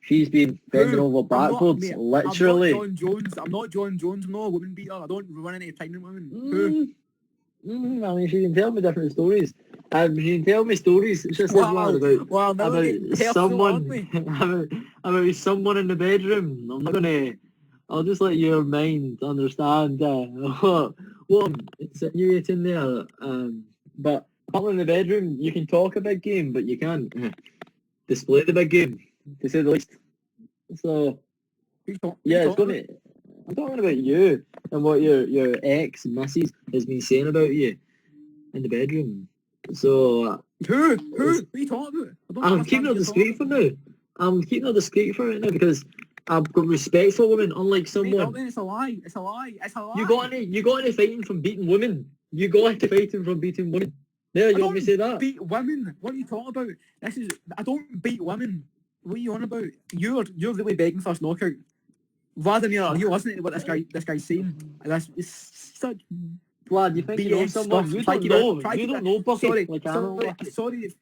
She's been bending over I'm not, backwards, mate, literally. I'm not John Jones. I'm not John Jones. I'm not a woman beater. I don't run any pregnant women. Who? I mean, she can tell me different stories. She can tell me stories. It's just like Wow. about Well, now we're getting personal, aren't we? about someone in the bedroom. I'm not gonna. I'll just let your mind understand what I'm insinuating there. But apart in the bedroom, you can talk a big game, but you can't display the big game, to say the least. So yeah, it's gonna. I'm talking about you and what your ex missus has been saying about you in the bedroom. So Who? What are you talking about? I don't I'm understand keeping what it you're discreet for talking now. I'm keeping it discreet for right now because I've got respect for women, unlike about. someone. Mate, it's a lie. It's a lie. It's a lie. You got any fighting from beating women. You got any fighting from beating women. There, you want me to say that? Beat women. What are you talking about? I don't beat women. What are you on about? You're really begging for a knockout. Vladimir, are you listening to what this guy's saying? It's such Vlad, you think you know BS someone? stuff. You don't know. You don't know Bucky. Sorry, Like I know sorry, Bucky. sorry.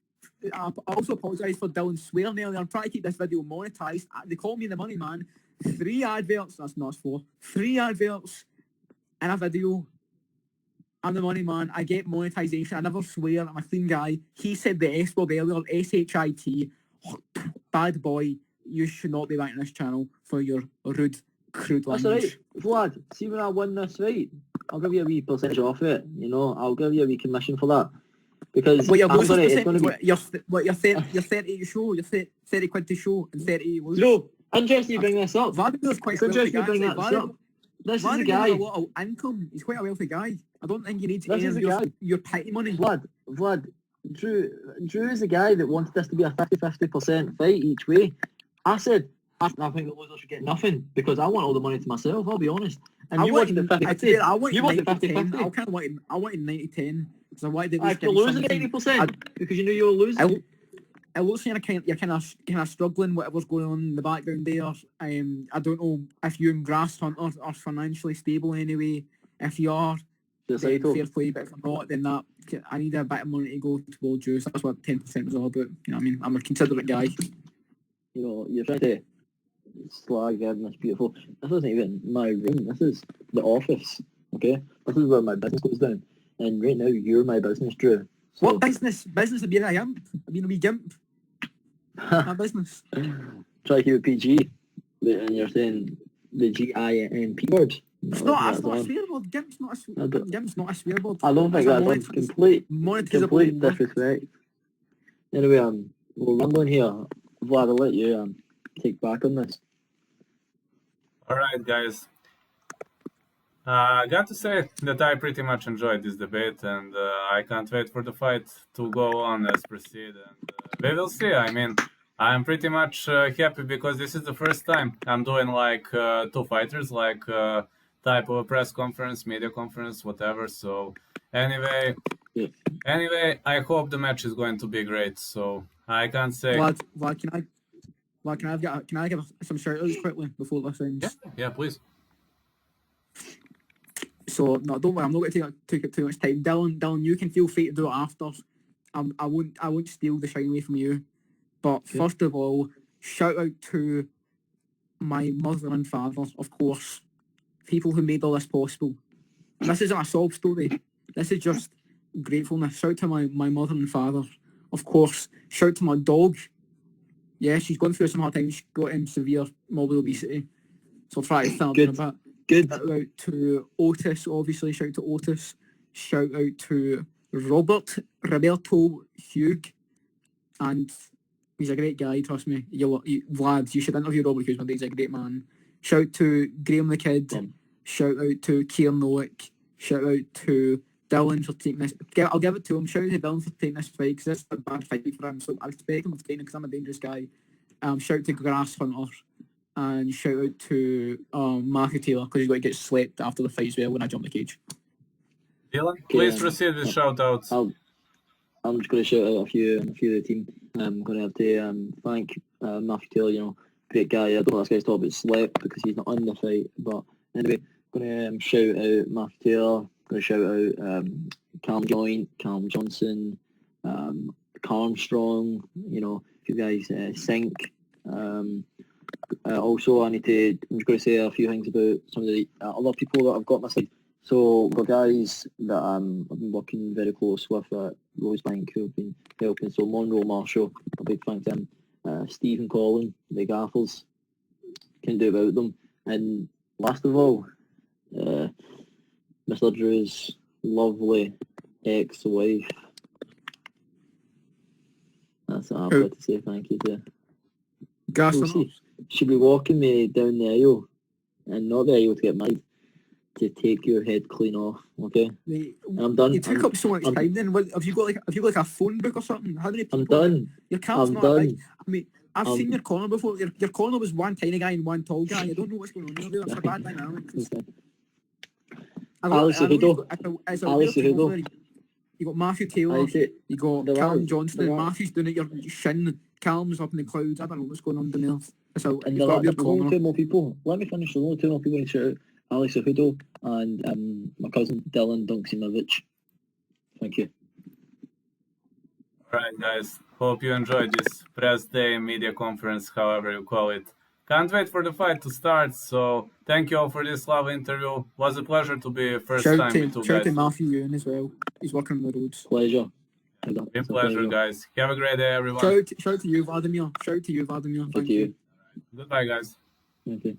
I also apologise for Dylan swearing earlier. I'm trying to keep this video monetized. They call me the money man. 3 adverts. That's not 4. 3 adverts in a video. I'm the money man. I get monetization. I never swear. I'm a clean guy. He said the S word earlier. SHIT. Bad boy. You should not be back on this channel for your rude, crude That's language. alright. Vlad, see when I win this fight, I'll give you a wee percentage off it. You know, I'll give you a wee commission for that. Because What your I'm losers gonna, it's percentage? gonna be... You're 30 to show. You're 30 quid to show and 30 to lose. No, interesting you bring this up. Vladimir's quite It's a wealthy interesting you guy. bring Like, that up. This is the Vladimir guy. has a lot of income. He's quite a wealthy guy. I don't think he needs This any is of the guy. your petty money. Vlad, Drew is the guy that wanted this to be a 50-50% fight each way. I said, I think the loser should get nothing because I want all the money to myself, I'll be honest. And you wanted it 50-50. I wanted You wanted 90-10. 50-50. I wanted 90-10 because I wanted I could lose the 80% because you knew you were losing. It looks like you're kind of struggling. Whatever's going on in the background there. I don't know if you and Grass Hunter are financially stable anyway. If you are, then fair play. But if I'm not, then I need a bit of money to go towards you. So that's what 10% was all about. You know what I mean? I'm a considerate guy. You know, you're trying to slag in this beautiful... This isn't even my room. This is the office, okay? This is where my business goes down. And right now, you're my business, Drew. So... What business? Business of being a gimp? I've been a wee gimp. My business. Try to keep it PG. And you're saying the GIMP word. It's not a swear word. Gimp's not a swear word. I don't think that's complete disrespect. Anyway, we're rambling here. Vlad, I'll let you take back on this. Alright, guys. I got to say that I pretty much enjoyed this debate, and I can't wait for the fight to go on as proceed. And we will see. I mean, I'm pretty much happy because this is the first time I'm doing like 2 fighters, like type of a press conference, media conference, whatever. So anyway, I hope the match is going to be great. So I can't say. Vlad, can I give some shout outs quickly before this ends? Yeah, please. So no, don't worry. I'm not going to take up too much time. Dylan, you can feel free to do it after. I won't steal the shine away from you. But first of all, shout out to my mother and father, of course, people who made all this possible. And this isn't a sob story. This is just gratefulness. Shout out to my mother and father, of course. Shout out to my dog. Yeah, she's gone through some hard times. She's got severe morbid obesity. So I'll try to thin her down a bit. Good. Shout out to Otis, obviously. Shout out to Otis. Shout out to Roberto Hugh. And he's a great guy, trust me. Vlad, you should interview Robert Hughes one day. He's a great man. Shout out to Graham the Kid. Shout out to Kieran Nowick. Shout out to Dylan for taking this. I'll give it to him. Shout out to Dylan for taking this fight because this is a bad fight for him. So I respect him for taking it because I'm a dangerous guy. Shout out to Grass Hunter. And shout out to Matthew Taylor because he's got to get slept after the fight as well when I jump the cage. Dylan, please proceed with shout outs. I'm just going to shout out a few of the team. I'm going to have to thank Matthew Taylor, you know, great guy. I don't know this guy's talking about slept because he's not in the fight. But anyway, I'm going to shout out Matthew Taylor. I'm going to shout out Callum Johnson, Carmstrong, you know, you guys sync. Also, I'm just going to say a few things about some of the other people that I've got on my side. So, the guys that I've been working very close with at Rosebank who have been helping. So, Monroe Marshall, a big thanks to him. Stephen Collin, the gaffers, can't do without them. And last of all, Mr. Drew's lovely ex-wife. That's what I've got to say thank you to. She'll be walking me down the aisle, and not the aisle to get married, to take your head clean off, okay? I'm done. You took up so much time then. What, have you got like a phone book or something? How many people? I'm done. Your count's I'm not done. right. I mean, I've seen your corner before. Your corner was one tiny guy and one tall guy. I don't know what's going on there. That's a bad dynamic. Alex Cejudo. You got Matthew Taylor. You got Callum Johnston. Matthew's doing it. Your shin. Callum's up in the clouds. I don't know what's going on down there. And there's only two more people. Let me finish. There's only two more people to shout out. Alex Cejudo and my cousin Dylan Duncan. Thank you. Alright guys, hope you enjoyed this press day, media conference, however you call it. Can't wait for the fight to start, so thank you all for this lovely interview. Was a pleasure to be first time with you guys. Shout out to Matthew Ewan as well. He's working on the roads. Pleasure. Been pleasure, guys. Have a great day, everyone. Shout out to you, Vladimir. Thank you. Goodbye, guys. Thank you.